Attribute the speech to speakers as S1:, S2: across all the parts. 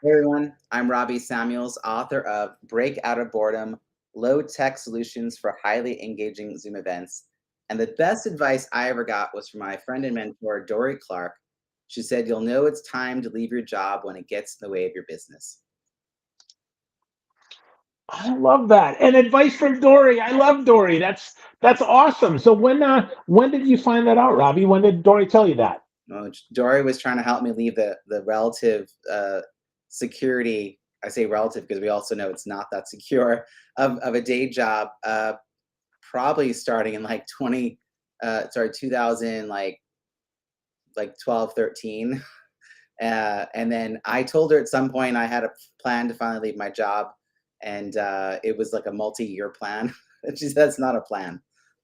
S1: Hey everyone, I'm Robbie Samuels, author of Break Out of Boredom, Low-Tech Solutions for Highly Engaging Zoom Events. And the best advice I ever got was from my friend and mentor, Dory Clark. She said, "You'll know it's time to leave your job when it gets in the way of your business."
S2: I love that. And advice from Dory. I love Dory. That's awesome. So when did you find that out, Robbie? When did Dory tell you that?
S1: Dory was trying to help me leave the relative security. I say relative because we also know it's not that secure of a day job. Probably starting in like 2000, like 12, 13. And then I told her at some point I had a plan to finally leave my job, and it was like a multi-year plan. And she said, "That's not a plan.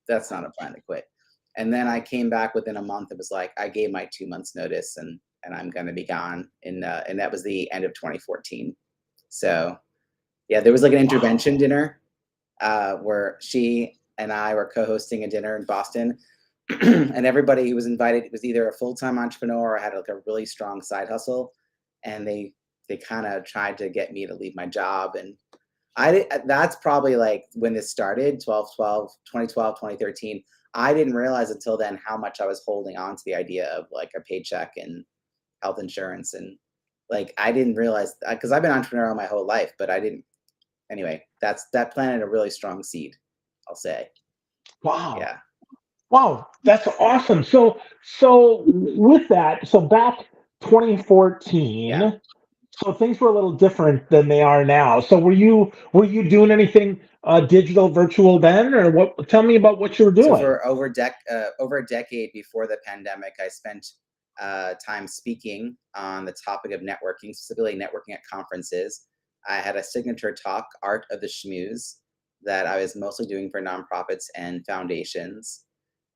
S1: That's not a plan to quit." And then I came back within a month. It was like I gave my 2 months notice, and I'm going to be gone. And that was the end of 2014. So yeah, there was like an intervention
S2: Wow.
S1: dinner where she and I were co-hosting a dinner in Boston, and everybody who was invited was either a full-time entrepreneur or had like a really strong side hustle, and they kind of tried to get me to leave my job. And that's probably like when this started, 2013. I didn't realize until then how much I was holding on to the idea of like a paycheck and health insurance. And like I didn't realize, because I've been entrepreneurial my whole life, but I didn't. Anyway, that planted a really strong seed, I'll say.
S2: Wow.
S1: Yeah.
S2: Wow. That's awesome. So with that, so back
S1: Yeah.
S2: 2014, so things were a little different than they are now. So were you doing anything digital virtual then, or what? Tell me about what you were
S1: So
S2: doing.
S1: for over a decade before the pandemic, I spent time speaking on the topic of networking, specifically networking at conferences. I had a signature talk, Art of the Schmooze, that I was mostly doing for nonprofits and foundations.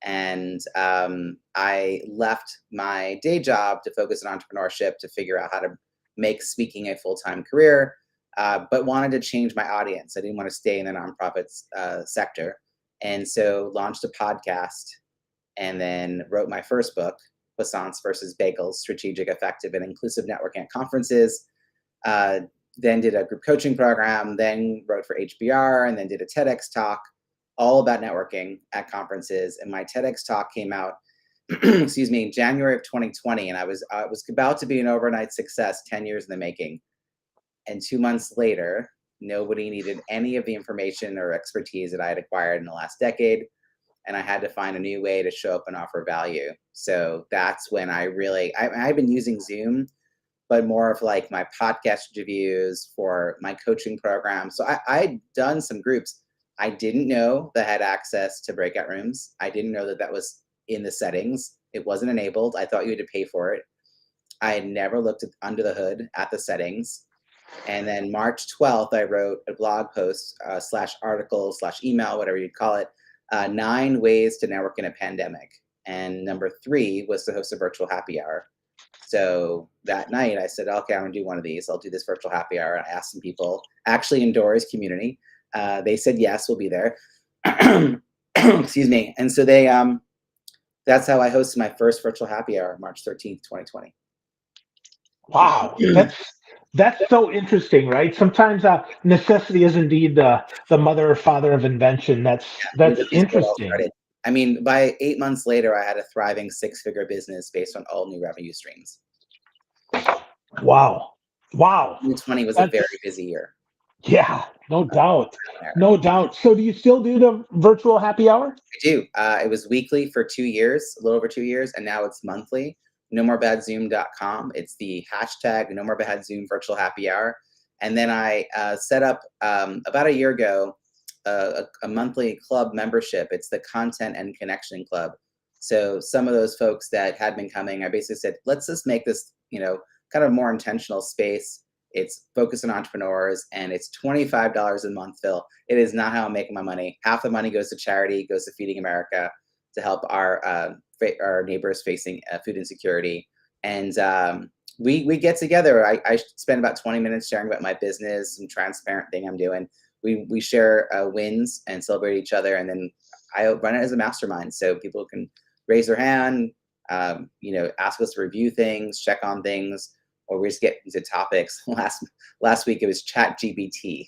S1: And I left my day job to focus on entrepreneurship to figure out how to make speaking a full-time career, but wanted to change my audience. I didn't want to stay in the nonprofits sector, and so launched a podcast, and then wrote my first book, Croissants versus Bagels: Strategic, Effective, and Inclusive Networking at Conferences. Uh, then did a group coaching program, then wrote for HBR, and then did a TEDx talk all about networking at conferences. And my TEDx talk came out, excuse me, in January of 2020, and I was about to be an overnight success, 10 years in the making. And 2 months later, nobody needed any of the information or expertise that I had acquired in the last decade, and I had to find a new way to show up and offer value. So that's when I've been using Zoom, but more of like my podcast reviews for my coaching program. So I'd done some groups. I didn't know that I had access to breakout rooms. I didn't know that that was in the settings. It wasn't enabled. I thought you had to pay for it. I had never looked under the hood at the settings. And then March 12th, I wrote a blog post slash article slash email, whatever you'd call it, 9 ways to network in a pandemic. And number 3 was to host a virtual happy hour. So that night I said, okay, I'm gonna do one of these. I'll do this virtual happy hour. I asked some people, actually in Dora's community. They said, yes, we'll be there. Excuse me. And so that's how I hosted my first virtual happy hour, March 13th, 2020.
S2: Wow, that's so interesting, right? Sometimes necessity is indeed the mother or father of invention. That's
S1: This is where it all
S2: interesting.
S1: started. I mean, by 8 months later, I had a thriving six-figure business based on all new revenue streams.
S2: Wow, wow,
S1: 2020 was a
S2: that's
S1: very busy year.
S2: yeah, no
S1: uh,
S2: doubt,
S1: there.
S2: no doubt. So do you still do the virtual happy hour?
S1: I do. It was weekly for 2 years, a little over 2 years, and now it's monthly. NoMoreBadZoom.com. It's the hashtag NoMoreBadZoom virtual happy hour. And then I set up about a year ago a monthly club membership. It's the Content and Connection Club. So some of those folks that had been coming, I basically said, let's just make this, kind of more intentional space. It's focused on entrepreneurs, and it's $25 a month, Phil. It is not how I'm making my money. Half the money goes to charity, goes to Feeding America, to help our neighbors facing food insecurity. And we get together. I spend about 20 minutes sharing about my business, some transparent thing I'm doing. We share wins and celebrate each other, and then I run it as a mastermind, so people can raise their hand, ask us to review things, check on things, or we just get into topics. Last week it was Chat GPT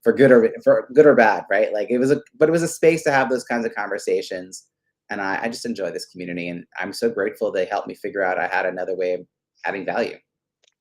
S1: for good or bad, right? Like it was a space to have those kinds of conversations. And I just enjoy this community, and I'm so grateful they helped me figure out I had another way of adding value.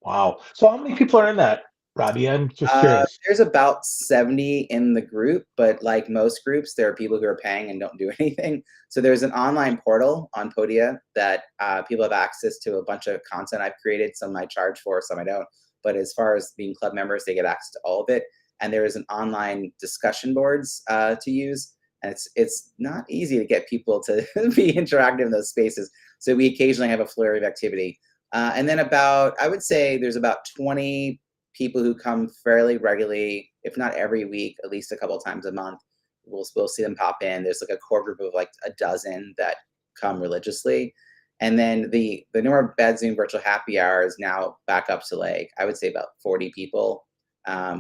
S2: Wow. So how many people are in that, Robbie? I'm just curious.
S1: There's about 70 in the group, but like most groups, there are people who are paying and don't do anything. So there's an online portal on Podia that people have access to a bunch of content I've created. Some I charge for, some I don't. But as far as being club members, they get access to all of it. And there is an online discussion boards to use. And it's not easy to get people to be interactive in those spaces. So we occasionally have a flurry of activity. And then I would say there's about 20 people who come fairly regularly, if not every week, at least a couple of times a month. We'll see them pop in. There's like a core group of like a dozen that come religiously. And then the number of Bad Zoom virtual happy hour is now back up to like, I would say about 40 people,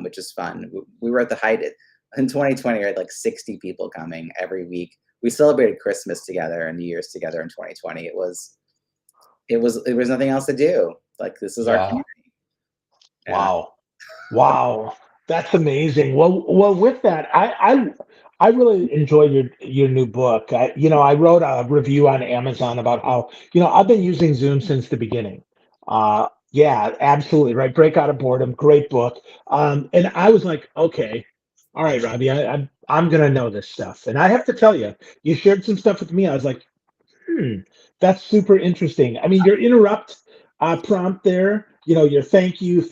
S1: which is fun. We were at the height in 2020, we had like 60 people coming every week. We celebrated Christmas together and New Year's together in 2020. It was nothing else to do. Like this is our
S2: Yeah.
S1: community. Yeah.
S2: Wow. Wow. That's amazing. Well, with that, I really enjoyed your new book. I wrote a review on Amazon about how, I've been using Zoom since the beginning. Yeah, absolutely. Right. Break Out of Boredom. Great book. And I was like, okay, all right, Robbie, I'm gonna know this stuff. And I have to tell you, you shared some stuff with me. I was like, that's super interesting. I mean, your interrupt prompt there, your thank you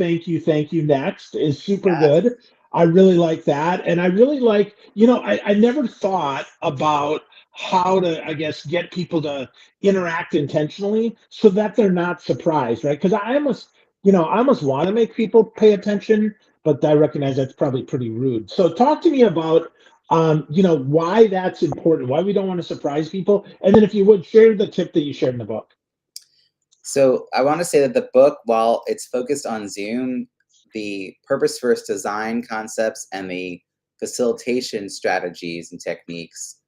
S2: next is super good. I really like that. And I really like, I never thought about how to, I guess, get people to interact intentionally so that they're not surprised, right? Because I almost want to make people pay attention, but I recognize that's probably pretty rude. So talk to me about why that's important, why we don't want to surprise people. And then if you would share the tip that you shared in the book.
S1: So I want to say that the book, while it's focused on Zoom, the purpose first design concepts and the facilitation strategies and techniques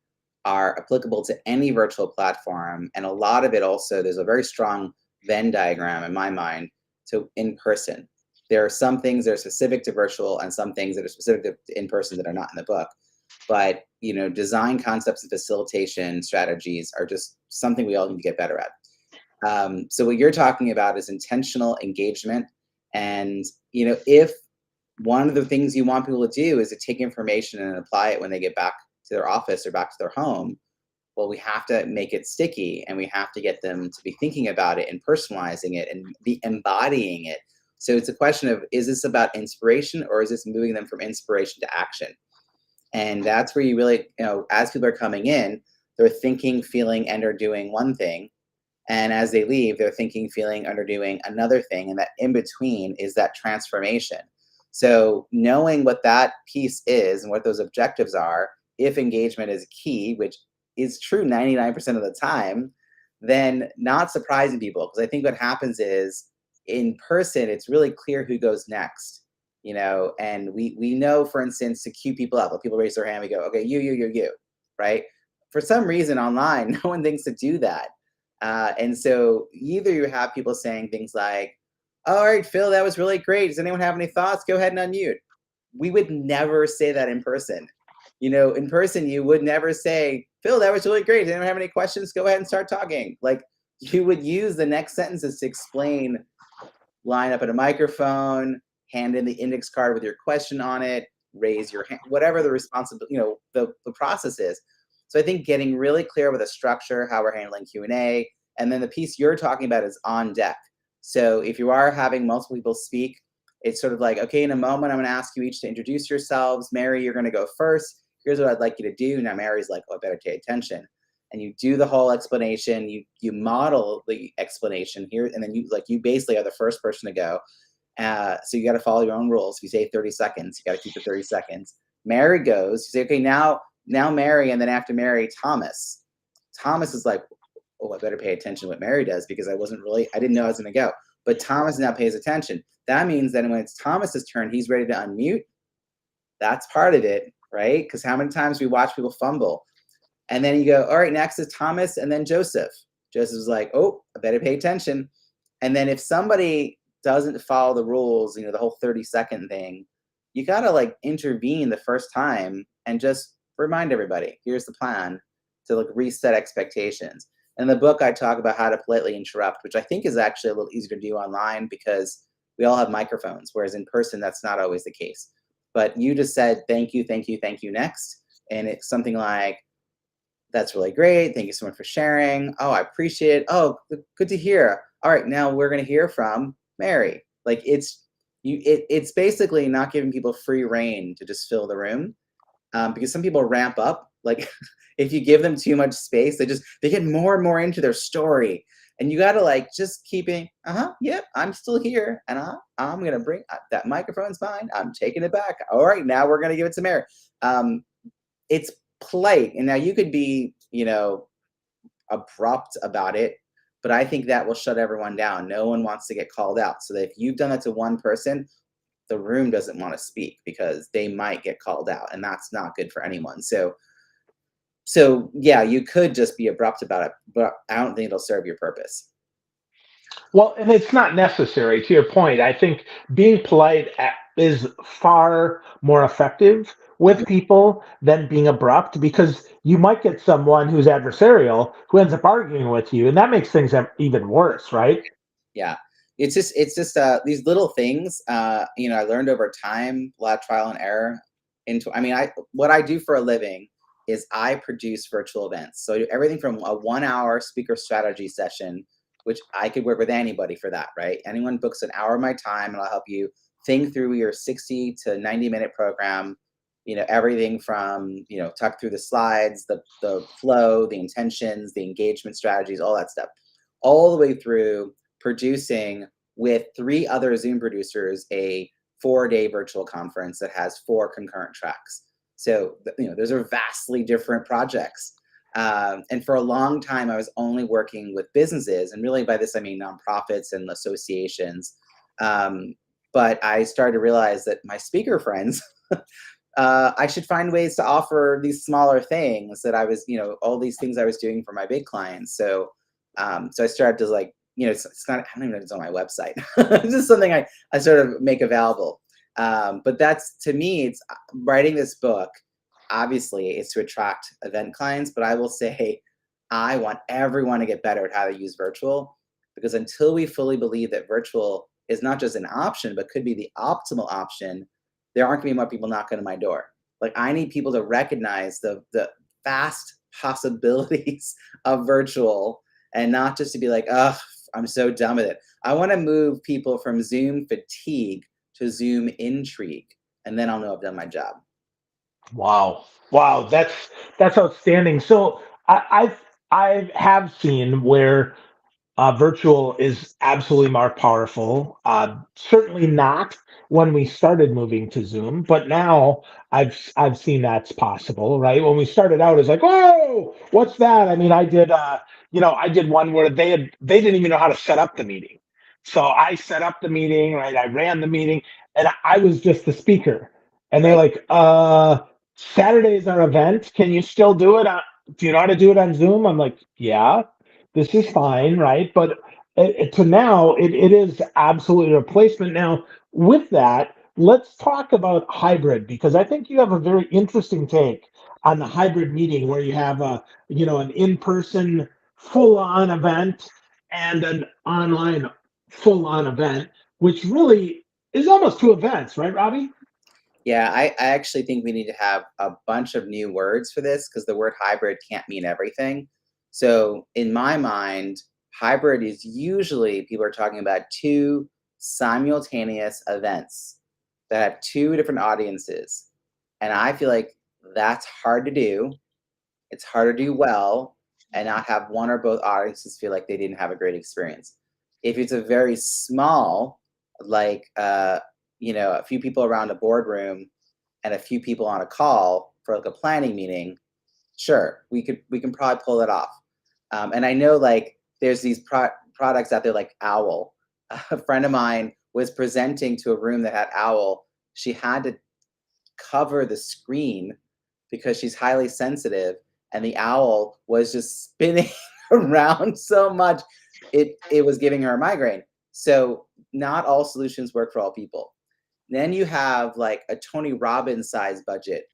S1: are applicable to any virtual platform. And a lot of it also, there's a very strong Venn diagram in my mind to in person. There are some things that are specific to virtual and some things that are specific to in person that are not in the book. But design concepts and facilitation strategies are just something we all need to get better at. So what you're talking about is intentional engagement. And, if one of the things you want people to do is to take information and apply it when they get back to their office or back to their home, well, we have to make it sticky and we have to get them to be thinking about it and personalizing it and be embodying it. So it's a question of, is this about inspiration or is this moving them from inspiration to action? And that's where you really, as people are coming in, they're thinking, feeling, and are doing one thing. And as they leave, they're thinking, feeling, and are doing another thing. And that in between is that transformation. So knowing what that piece is and what those objectives are, if engagement is key, which is true 99% of the time, then not surprising people. Because I think what happens is in person, it's really clear who goes next. And we know, for instance, to cue people up, when people raise their hand, we go, okay, you, right? For some reason online, no one thinks to do that. And so either you have people saying things like, all right, Phil, that was really great. Does anyone have any thoughts? Go ahead and unmute. We would never say that in person. In person, you would never say, Phil, that was really great. Does anyone have any questions? Go ahead and start talking. Like you would use the next sentences to explain, line up at a microphone, hand in the index card with your question on it, raise your hand, whatever the responsibility, the process is. So I think getting really clear with a structure, how we're handling Q&A, and then the piece you're talking about is on deck. So if you are having multiple people speak, it's sort of like, okay, in a moment, I'm going to ask you each to introduce yourselves. Mary, you're going to go first. Here's what I'd like you to do. Now Mary's like, oh, I better pay attention. And you do the whole explanation. You model the explanation here, and then you basically are the first person to go. So you got to follow your own rules. If you say 30 seconds, you got to keep it 30 seconds. Mary goes. You say, okay, now Mary, and then after Mary, Thomas. Thomas is like, oh, I better pay attention to what Mary does because I didn't know I was going to go. But Thomas now pays attention. That means that when it's Thomas's turn, he's ready to unmute. That's part of it, right? Because how many times we watch people fumble? And then you go, all right, next is Thomas and then Joseph. Joseph's like, oh, I better pay attention. And then if somebody doesn't follow the rules, the whole 30-second thing, you got to like intervene the first time and just remind everybody, here's the plan, to like reset expectations. In the book, I talk about how to politely interrupt, which I think is actually a little easier to do online because we all have microphones, whereas in person, that's not always the case. But you just said, thank you, thank you, thank you next. And it's something like, that's really great. Thank you so much for sharing. Oh, I appreciate it. Oh, good to hear. All right, now we're going to hear from Mary. Like it's basically not giving people free reign to just fill the room, because some people ramp up. Like if you give them too much space, they get more and more into their story, and you got to like just keeping. Yep, I'm still here, and I'm gonna bring that microphone's mine. I'm taking it back. All right, now we're gonna give it to Mary. It's polite, and now you could be abrupt about it, but I think that will shut everyone down. No one wants to get called out. So that if you've done that to one person, the room doesn't want to speak because they might get called out, and that's not good for anyone. So yeah, you could just be abrupt about it, but I don't think it'll serve your purpose.
S2: Well, and it's not necessary. To your point, I think being polite is far more effective with people than being abrupt because you might get someone who's adversarial who ends up arguing with you, and that makes things even worse, right?
S1: Yeah, it's just these little things. I learned over time, a lot of trial and error. I what I do for a living is I produce virtual events. So I do everything from a 1 hour speaker strategy session, which I could work with anybody for that, right? Anyone books an hour of my time, and I'll help you think through your 60 to 90-minute program. Everything from talk through the slides, the flow, the intentions, the engagement strategies, all that stuff, all the way through producing with 3 other Zoom producers a 4-day virtual conference that has 4 concurrent tracks. So, those are vastly different projects. And for a long time, I was only working with businesses. And really by this, I mean nonprofits and associations. But I started to realize that my speaker friends, I should find ways to offer these smaller things that I was, all these things I was doing for my big clients. So I started to like, it's not, I don't even know if it's on my website. It's just something I sort of make available. But that's, to me, it's writing this book, obviously, is to attract event clients. But I will say, I want everyone to get better at how to use virtual, because until we fully believe that virtual is not just an option, but could be the optimal option, there aren't going to be more people knocking on my door. Like, I need people to recognize the vast possibilities of virtual, and not just to be like, oh, I'm so done with it. I want to move people from Zoom fatigue to Zoom intrigue, and then I'll know I've done my job.
S2: Wow, wow, that's outstanding. So I have seen where virtual is absolutely more powerful. Certainly not when we started moving to Zoom, but now I've seen that's possible. Right when we started out, it's like, oh, what's that? I mean, I did one where they didn't even know how to set up the meeting, so I set up the meeting. Right, I ran the meeting, and I was just the speaker, and they're
S1: Right.
S2: like, Saturday's our event. Can you still do it? Do you know how to do it on Zoom? I'm like, yeah, this is fine, right? But to now, it is absolutely a replacement. Now, with that, let's talk about hybrid because I think you have a very interesting take on the hybrid meeting where you have an in-person full-on event and an online full-on event, which really is almost 2 events, right, Robbie?
S1: Yeah, I actually think we need to have a bunch of new words for this, because the word hybrid can't mean everything. So in my mind, hybrid is usually people are talking about 2 simultaneous events that have 2 different audiences. And I feel like that's hard to do. It's hard to do well and not have one or both audiences feel like they didn't have a great experience. If it's a very small, like a few people around a boardroom and a few people on a call for like a planning meeting, sure, we can probably pull it off. And I know like there's these products out there like Owl. A friend of mine was presenting to a room that had Owl. She had to cover the screen because she's highly sensitive, and the owl was just spinning around so much it was giving her a migraine. So not all solutions work for all people. Then you have like a Tony Robbins size budget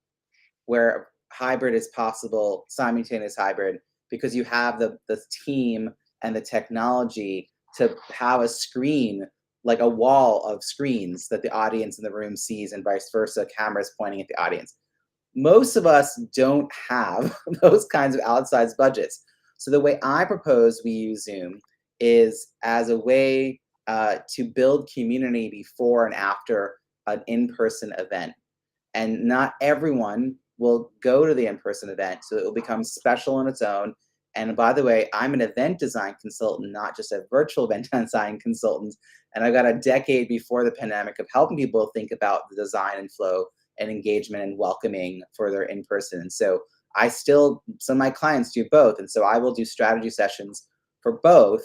S1: where hybrid is possible, simultaneous hybrid, because you have the team and the technology to have a screen, like a wall of screens that the audience in the room sees, and vice versa, cameras pointing at the audience. Most of us don't have those kinds of outsized budgets. So the way I propose we use Zoom is as a way to build community before and after an in-person event. And not everyone will go to the in-person event, so it will become special on its own. And by the way, I'm an event design consultant, not just a virtual event design consultant. And I've got a decade before the pandemic of helping people think about the design and flow and engagement and welcoming for their in-person. And so some of my clients do both. And so I will do strategy sessions for both.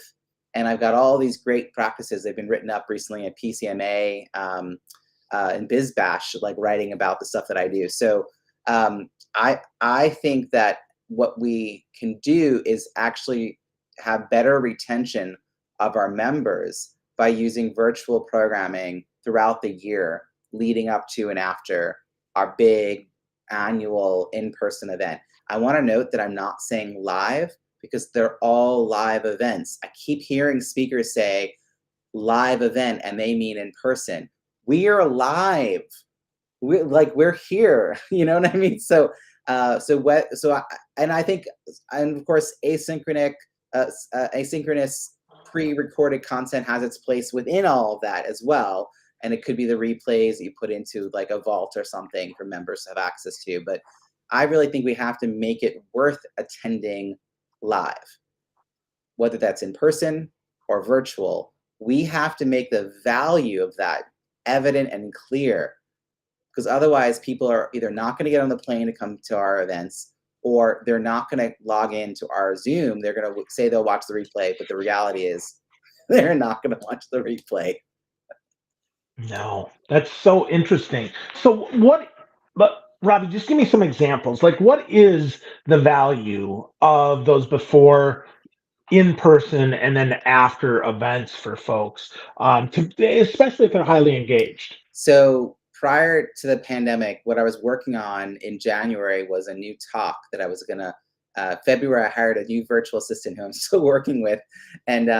S1: And I've got all these great practices. They've been written up recently at PCMA, and BizBash, like writing about the stuff that I do. So I think that what we can do is actually have better retention of our members by using virtual programming throughout the year, leading up to and after our big annual in-person event. I want to note that I'm not saying live, because they're all live events. I keep hearing speakers say live event and they mean in person. We are live. We're here. You know what I mean? And I think, and of course, asynchronous pre-recorded content has its place within all of that as well. And it could be the replays that you put into like a vault or something for members to have access to. But I really think we have to make it worth attending live, whether that's in person or virtual. We have to make the value of that evident and clear, because otherwise people are either not going to get on the plane to come to our events, or they're not going to log into our Zoom. They're going to say they'll watch the replay, but the reality is they're not going to watch the replay.
S2: No, that's so interesting. But Robbie, just give me some examples. Like, what is the value of those before in person and then after events for folks, especially if they're highly engaged?
S1: So prior to the pandemic, what I was working on in January was a new talk that I was gonna. February, I hired a new virtual assistant who I'm still working with, and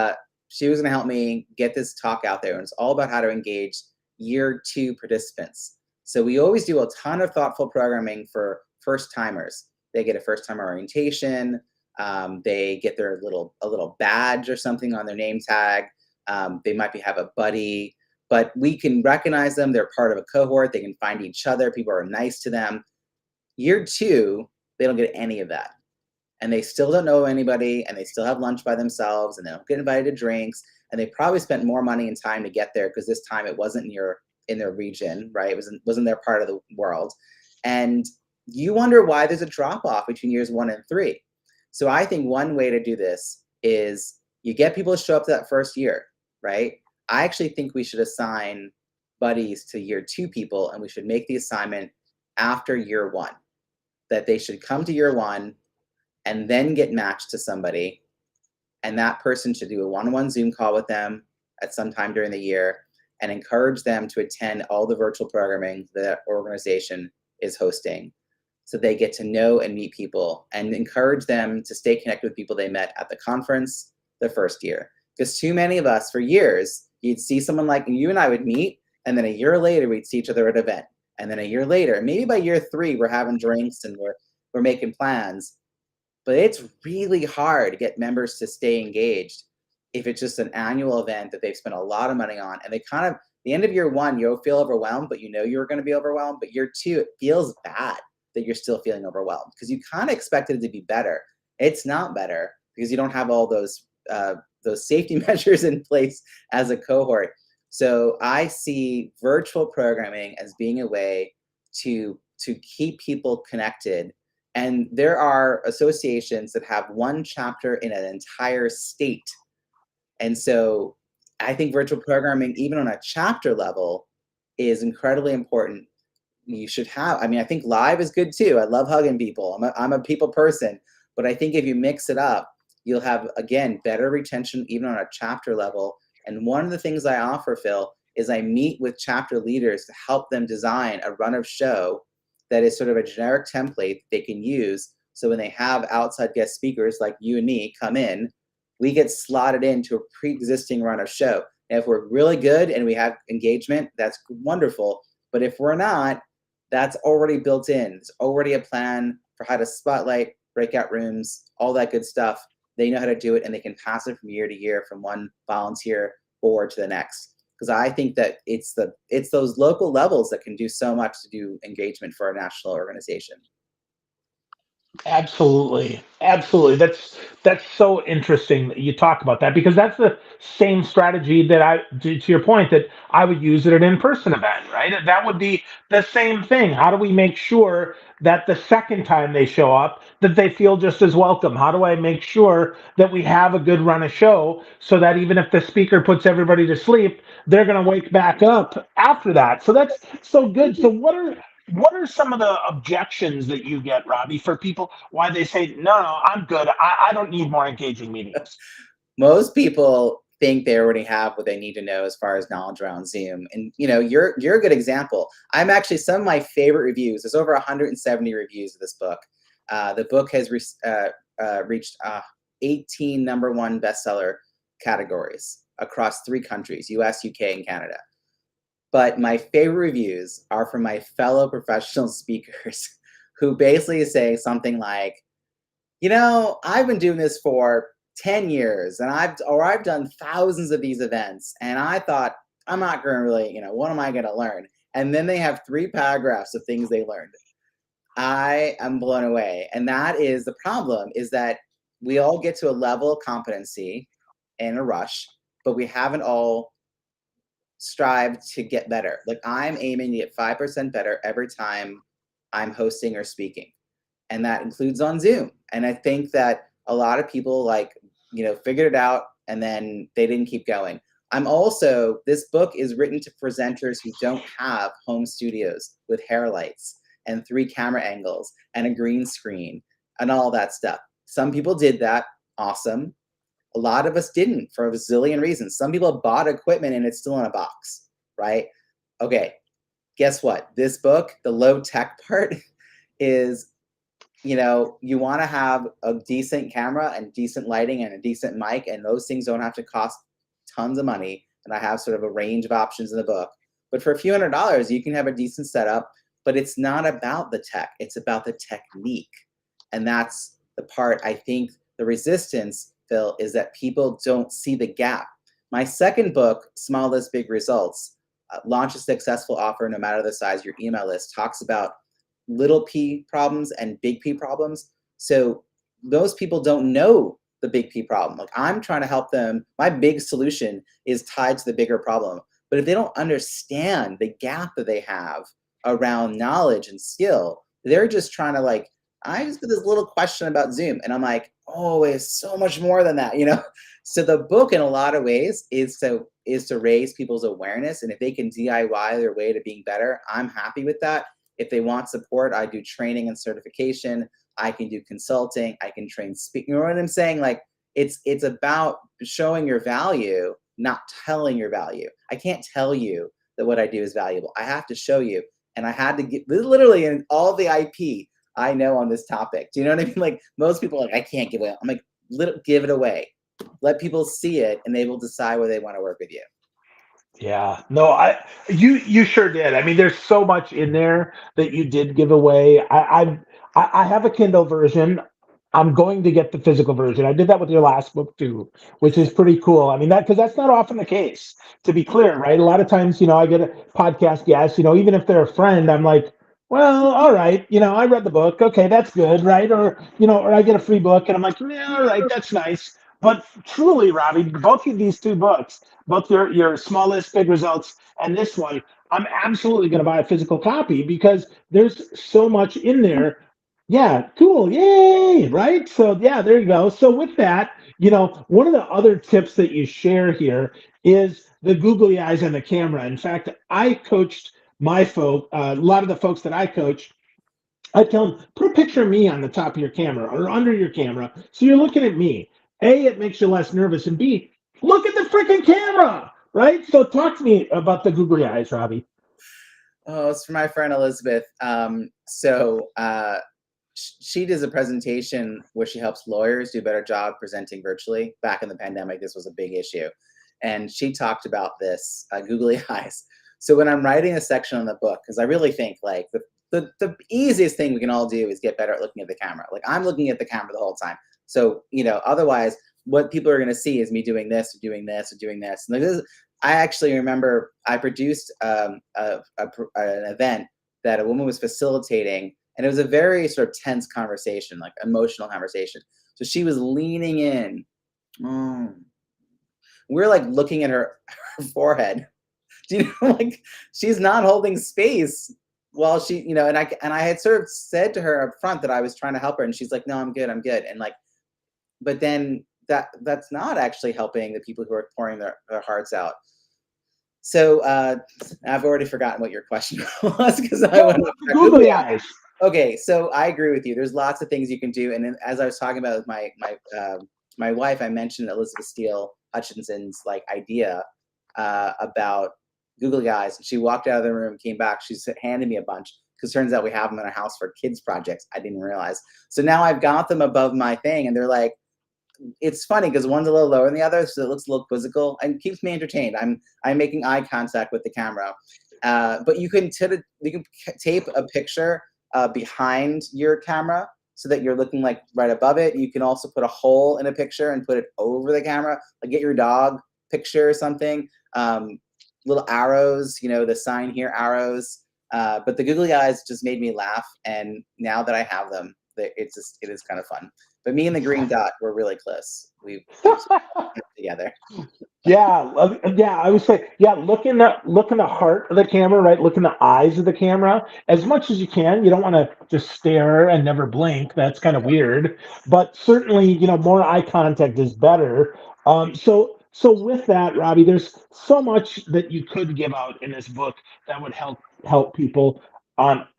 S1: she was gonna help me get this talk out there. And it's all about how to engage year 2 participants. So we always do a ton of thoughtful programming for first timers. They get a first time orientation. They get a little badge or something on their name tag. They might have a buddy, but we can recognize them. They're part of a cohort. They can find each other. People are nice to them. Year 2, they don't get any of that. And they still don't know anybody, and they still have lunch by themselves, and they don't get invited to drinks. And they probably spent more money and time to get there, because this time it wasn't in their region, right? It wasn't their part of the world. And you wonder why there's a drop off between years 1 and 3. So I think one way to do this is you get people to show up to that first year, right? I actually think we should assign buddies to year 2 people, and we should make the assignment after year 1, that they should come to year 1 and then get matched to somebody. And that person should do a one-on-one Zoom call with them at some time during the year, and encourage them to attend all the virtual programming that organization is hosting, so they get to know and meet people, and encourage them to stay connected with people they met at the conference the first year. Because too many of us, for years, you'd see someone like you and I would meet, and then a year later we'd see each other at an event. And then a year later, maybe by year 3, we're having drinks and we're making plans. But it's really hard to get members to stay engaged if it's just an annual event that they've spent a lot of money on, and they kind of, the end of year 1, you'll feel overwhelmed, but you know you're going to be overwhelmed. But year 2, it feels bad that you're still feeling overwhelmed, because you kind of expected it to be better. It's not better, because you don't have all those safety measures in place as a cohort. So I see virtual programming as being a way to keep people connected. And there are associations that have one chapter in an entire state. And so I think virtual programming, even on a chapter level, is incredibly important. You should have, I think live is good too. I love hugging people. I'm a people person, but I think if you mix it up, you'll have, again, better retention, even on a chapter level. And one of the things I offer, Phil, is I meet with chapter leaders to help them design a run of show that is sort of a generic template they can use. So when they have outside guest speakers like you and me come in, we get slotted into a pre-existing run of show. And if we're really good and we have engagement, that's wonderful. But if we're not, that's already built in. There's already a plan for how to spotlight, breakout rooms, all that good stuff. They know how to do it, and they can pass it from year to year, from one volunteer board to the next. Because I think that it's those local levels that can do so much to do engagement for a national organization.
S2: Absolutely. Absolutely. That's so interesting that you talk about that, because that's the same strategy that to your point, that I would use at an in-person event, right? That would be the same thing. How do we make sure that the second time they show up that they feel just as welcome? How do I make sure that we have a good run of show so that even if the speaker puts everybody to sleep, they're going to wake back up after that? So that's so good. So what are some of the objections that you get, Robbie, for people why they say, no, no, I'm good. I don't need more engaging meetings?
S1: Most people think they already have what they need to know as far as knowledge around Zoom. And you're a good example. I'm actually, some of my favorite reviews. There's over 170 reviews of this book. The book has reached 18 number one bestseller categories across 3 countries: US, UK, and Canada. But my favorite reviews are from my fellow professional speakers who basically say something like, I've been doing this for 10 years, and I've done thousands of these events, and I thought, I'm not going to really, what am I going to learn? And then they have 3 paragraphs of things they learned. I am blown away. And that is the problem, is that we all get to a level of competency in a rush, but we haven't all strived to get better. Like, I'm aiming to get 5% better every time I'm hosting or speaking. And that includes on Zoom. And I think that a lot of people figured it out and then they didn't keep going. This book is written to presenters who don't have home studios with hair lights and 3 camera angles and a green screen and all that stuff. Some people did that. Awesome. A lot of us didn't, for a zillion reasons. Some people bought equipment and it's still in a box, right? Okay, guess what? This book, the low tech part, is, you want to have a decent camera and decent lighting and a decent mic, and those things don't have to cost tons of money. And I have sort of a range of options in the book. But for a few $100s, you can have a decent setup, but it's not about the tech. It's about the technique. And that's the part, I think, the resistance, Phil, is that people don't see the gap. My second book, Small List, Big Results, Launch a Successful Offer No Matter the Size of Your Email List, talks about little p problems and big P problems. So those people don't know the big P problem. Like, I'm trying to help them. My big solution is tied to the bigger problem. But if they don't understand the gap that they have around knowledge and skill, they're just trying to I just got this little question about Zoom. And I'm like, oh, it's so much more than that, So the book, in a lot of ways, is to raise people's awareness. And if they can DIY their way to being better, I'm happy with that. If they want support, I do training and certification. I can do consulting. I can train speaking. You know what I'm saying? It's about showing your value, not telling your value. I can't tell you that what I do is valuable. I have to show you. And I had to get literally in all the IP I know on this topic. Do you know what I mean? Like, most people are like, I can't give away. I'm like, give it away. Let people see it, and they will decide whether they want to work with you.
S2: Yeah, no, you sure did. I mean, there's so much in there that you did give away. I have a Kindle version. I'm going to get the physical version. I did that with your last book too, which is pretty cool. I mean, because that's not often the case, to be clear, right? A lot of times, I get a podcast guest, even if they're a friend, I'm like, well, all right, I read the book. Okay, that's good, right? Or I get a free book and I'm like, yeah, all right, that's nice. But truly, Robbie, both of these 2 books, both your Small List, Big Results, and this one, I'm absolutely going to buy a physical copy because there's so much in there. Yeah, cool. Yay. Right. So, yeah, there you go. So, with that, one of the other tips that you share here is the googly eyes on the camera. In fact, I coached my a lot of the folks that I coach. I tell them, put a picture of me on the top of your camera or under your camera. So you're looking at me. A, it makes you less nervous. And B, Look at the freaking camera, right? So talk to me about the googly eyes, Robbie.
S1: Oh, it's for my friend Elizabeth. She does a presentation where she helps lawyers do a better job presenting virtually. Back in the pandemic, this was a big issue. And she talked about this googly eyes. So when I'm writing a section on the book, because I really think like the easiest thing we can all do is get better at looking at the camera. Like I'm looking at the camera the whole time. So, otherwise what people are going to see is me doing this or doing this or doing this. And this is, I actually remember I produced an event that a woman was facilitating, and it was a very sort of tense conversation, like emotional conversation. So she was leaning in. Mm. We're like looking at her forehead. Do you know, like she's not holding space while she, and I had sort of said to her up front that I was trying to help her, and she's like, "No, I'm good, I'm good." And like, but then that's not actually helping the people who are pouring their hearts out. So I've already forgotten what your question was because I
S2: Oh,
S1: went
S2: about
S1: off
S2: the
S1: track.
S2: googly eyes.
S1: Okay, so I agree with you. There's lots of things you can do, and as I was talking about with my wife, I mentioned Elizabeth Steele Hutchinson's like idea about googly eyes, and she walked out of the room, came back, she handed me a bunch because turns out we have them in our house for kids projects. I didn't realize. So now I've got them above my thing, and they're like, it's funny because one's a little lower than the other, so it looks a little quizzical and keeps me entertained. I'm making eye contact with the camera, but you can tape a picture behind your camera so that you're looking like right above it. You can also put a hole in a picture and put it over the camera, like get your dog picture or something. Little arrows, the sign here, arrows. But the googly eyes just made me laugh, and now that I have them, it is kind of fun. But me and the green dot were really close. We've kept together.
S2: Yeah, yeah. I would say, yeah. Look in the heart of the camera, right? Look in the eyes of the camera as much as you can. You don't want to just stare and never blink. That's kind of weird. But certainly, more eye contact is better. So with that, Robbie, there's so much that you could give out in this book that would help people.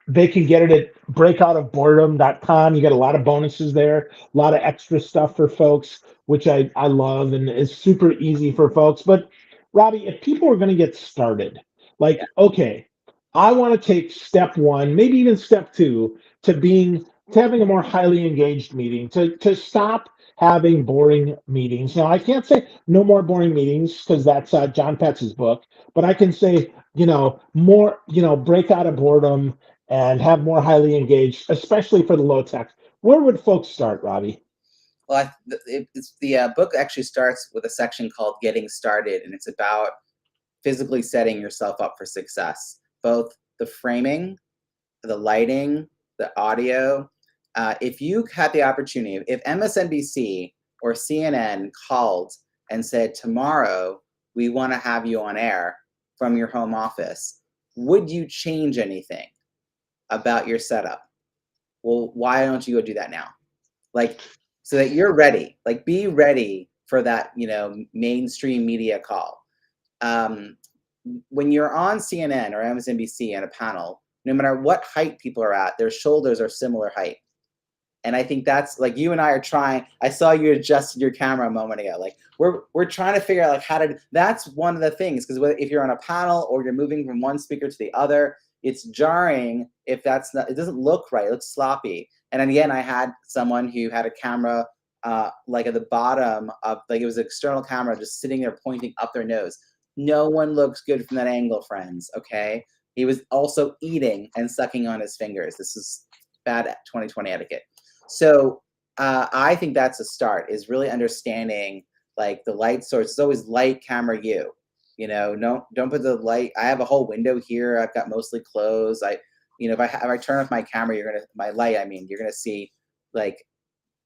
S2: They can get it at breakoutofboredom.com. You got a lot of bonuses there, a lot of extra stuff for folks, which I love and is super easy for folks. But Robbie, if people are going to get started,
S1: Yeah.
S2: like, okay, I want to take step one, maybe even step two, to having a more highly engaged meeting, to stop having boring meetings. Now, I can't say no more boring meetings because that's John Petz's book, but I can say, more, break out of boredom and have more highly engaged, especially for the low tech. Where would folks start, Robbie?
S1: Well, the book actually starts with a section called "Getting Started," and it's about physically setting yourself up for success, both the framing, the lighting, the audio. If you had the opportunity, if MSNBC or CNN called and said, tomorrow we want to have you on air from your home office, would you change anything about your setup? Well, why don't you go do that now? Like, so that you're ready, like be ready for that, mainstream media call. Um, when you're on CNN or MSNBC on a panel, no matter what height people are at, their shoulders are similar height. And I think that's like you and I are trying. I saw you adjusted your camera a moment ago. Like we're trying to figure out like how to. That's one of the things because if you're on a panel or you're moving from one speaker to the other, it's jarring if that's not. It doesn't look right. It looks sloppy. And again, I had someone who had a camera like at the bottom of like it was an external camera just sitting there pointing up their nose. No one looks good from that angle, friends. Okay. He was also eating and sucking on his fingers. This is bad 2020 etiquette. So I think that's a start is really understanding like the light source. It's always light, camera, you. No, don't put the light. I have a whole window here. I've got mostly closed. If I turn off my camera, my light. I mean, you're gonna see like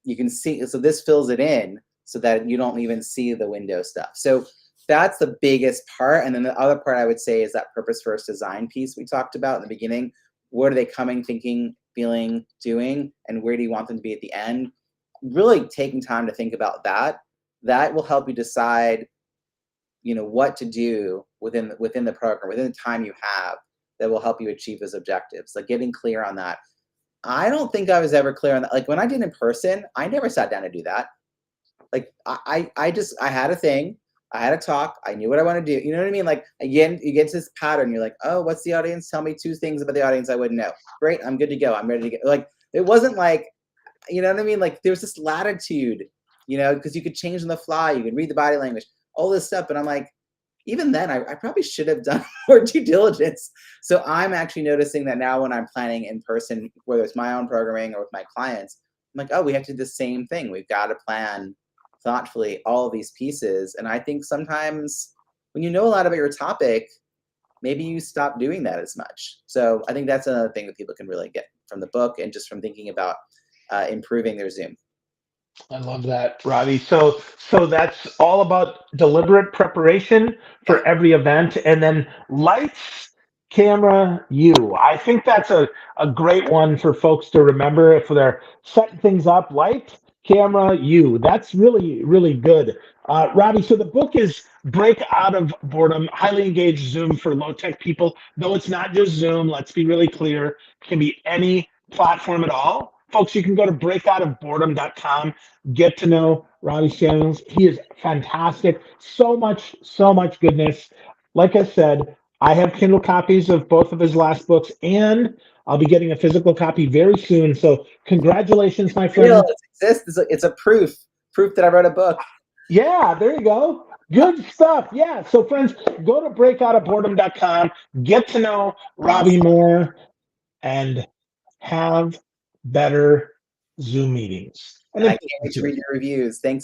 S1: you can see. So this fills it in so that you don't even see the window stuff. So that's the biggest part. And then the other part I would say is that purpose first design piece we talked about in the beginning. What are they coming, thinking, feeling, doing, and where do you want them to be at the end? Really taking time to think about that. That will help you decide, what to do within the program, within the time you have that will help you achieve those objectives. Like getting clear on that. I don't think I was ever clear on that. Like when I did in person, I never sat down to do that. Like I had a thing. I had a talk. I knew what I want to do. You know what I mean? Like again, you get to this pattern. You're like, oh, what's the audience? Tell me 2 things about the audience I wouldn't know. Great, I'm good to go. I'm ready to get. Like it wasn't like, you know what I mean? Like there was this latitude, because you could change on the fly. You could read the body language, all this stuff. But I'm like, even then, I probably should have done more due diligence. So I'm actually noticing that now when I'm planning in person, whether it's my own programming or with my clients, I'm like, oh, we have to do the same thing. We've got to plan thoughtfully all of these pieces. And I think sometimes when you know a lot about your topic, maybe you stop doing that as much. So I think that's another thing that people can really get from the book and just from thinking about improving their Zoom.
S2: I love that, Robbie. So that's all about deliberate preparation
S1: Yeah.
S2: for every event, and then lights, camera, you. I think that's a great one for folks to remember if they're setting things up. Light, camera, you. That's really, really good. Robbie, so the book is Break Out of Boredom, Highly Engaged Zoom for Low Tech People. Though it's not just Zoom, let's be really clear, it can be any platform at all. Folks, you can go to breakoutofboredom.com, get to know Robbie Samuels. He is fantastic. So much goodness. Like I said, I have Kindle copies of both of his last books, and I'll be getting a physical copy very soon. So, congratulations, my
S1: Real,
S2: friend.
S1: it exists. It's a proof that I wrote a book.
S2: Yeah, there you go. Good stuff. Yeah. So, friends, go to breakoutofboredom.com, get to know Robbie
S1: Awesome.
S2: more, and have better Zoom meetings. And
S1: And I
S2: then
S1: can't wait to
S2: too.
S1: read your reviews. Thanks.